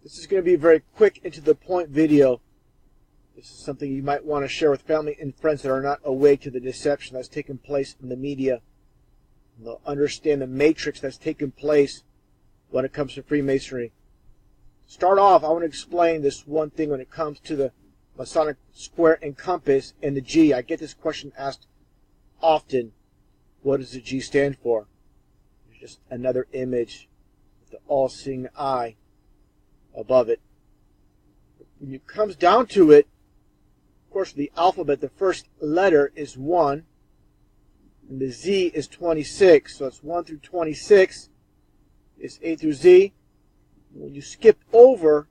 This is going to be a very quick and to the point video. This is something you might want to share with family and friends that are not awake to the deception that's taking place in the media. And they'll understand the matrix that's taking place when it comes to Freemasonry. To start off, I want to explain this one thing when it comes to the Masonic square and compass and the G. I get this question asked often. What does the G stand for? It's just another image with the all-seeing eye above it. When it comes down to it, of course, the alphabet, the first letter is 1, and the Z is 26. So it's 1 through 26 is A through Z. When you skip over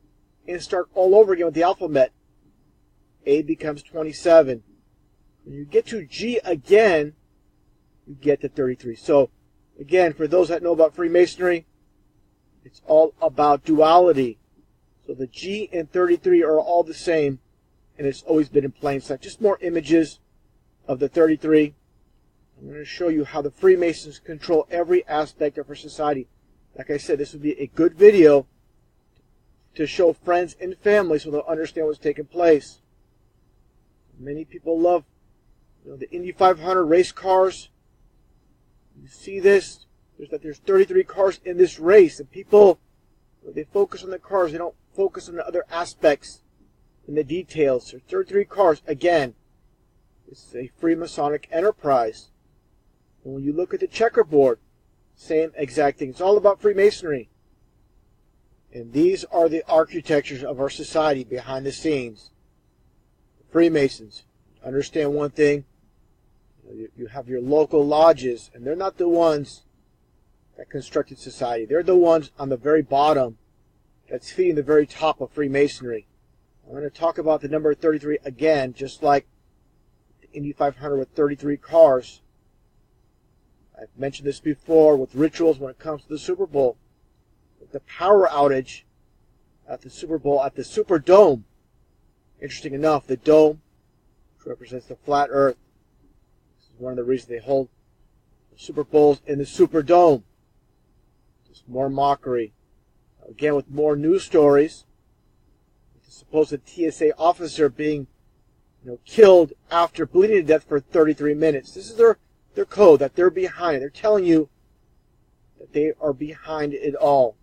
and start all over again with the alphabet, A becomes 27. When you get to G again, you get to 33. So, again, for those that know about Freemasonry, it's all about duality. So the G and 33 are all the same, and it's always been in plain sight. Just more images of the 33. I'm going to show you how the Freemasons control every aspect of our society. Like I said, this would be a good video to show friends and family so they'll understand what's taking place. Many people love the Indy 500 race cars. You see this? There's 33 cars in this race, and people, they focus on the cars. They don't focus on the other aspects and the details. There's 33 cars. Again, this is a Freemasonic enterprise. And when you look at the checkerboard, same exact thing. It's all about Freemasonry. And these are the architectures of our society behind the scenes. The Freemasons. Understand one thing. You have your local lodges, and they're not the ones that constructed society. They're the ones on the very bottom that's feeding the very top of Freemasonry. I'm going to talk about the number 33 again, just like the Indy 500 with 33 cars. I've mentioned this before with rituals when it comes to the Super Bowl. With the power outage at the Super Bowl at the Superdome. Interesting enough, the dome, which represents the flat earth, this is one of the reasons they hold the Super Bowls in the Superdome. Just more mockery. Again, with more news stories, with the supposed TSA officer being killed after bleeding to death for 33 minutes. This is their code, that they're behind it. They're telling you that they are behind it all.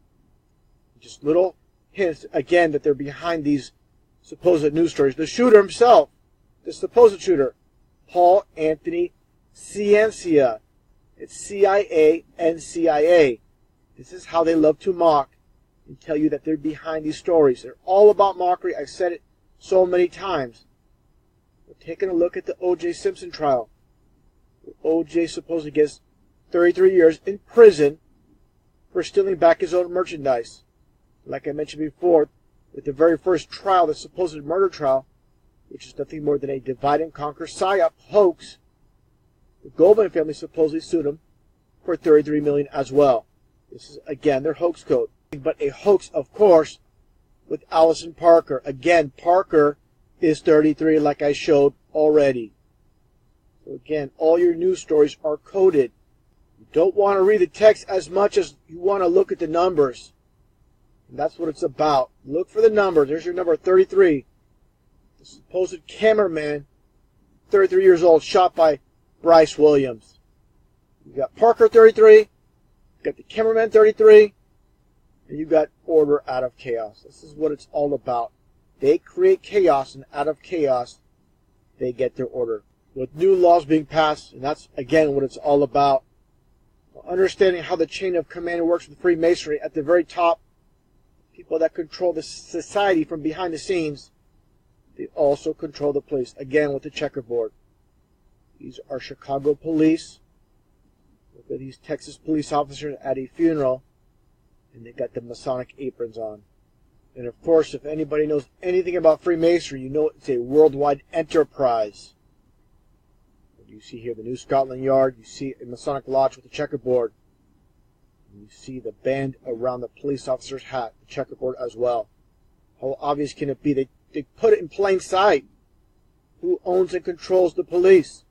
Just little hints, again, that they're behind these supposed news stories. The shooter himself, the supposed shooter, Paul Anthony Ciancia. It's CIA and CIA. This is how they love to mock and tell you that they're behind these stories. They're all about mockery. I've said it so many times. We're taking a look at the O.J. Simpson trial. O.J. supposedly gets 33 years in prison for stealing back his own merchandise. Like I mentioned before, with the very first trial, the supposed murder trial, which is nothing more than a divide and conquer psyop hoax, the Goldman family supposedly sued him for $33 million as well. This is, again, their hoax code. But a hoax, of course, with Allison Parker. Again, Parker is 33, like I showed already. So again, all your news stories are coded. You don't want to read the text as much as you want to look at the numbers. And that's what it's about. Look for the numbers. There's your number 33. The supposed cameraman, 33 years old, shot by Bryce Williams. You got Parker 33, you got the cameraman 33, and you got order out of chaos. This is what it's all about. They create chaos, and out of chaos, they get their order. With new laws being passed, and that's, again, what it's all about. Understanding how the chain of command works with Freemasonry, at the very top, people that control the society from behind the scenes, they also control the police. Again, with the checkerboard. These are Chicago police. Look at these Texas police officers at a funeral, and they got the Masonic aprons on. And of course, if anybody knows anything about Freemasonry, you know it's a worldwide enterprise. You see here the New Scotland Yard. You see a Masonic lodge with a checkerboard. And you see the band around the police officer's hat, the checkerboard as well. How obvious can it be? They put it in plain sight. Who owns and controls the police?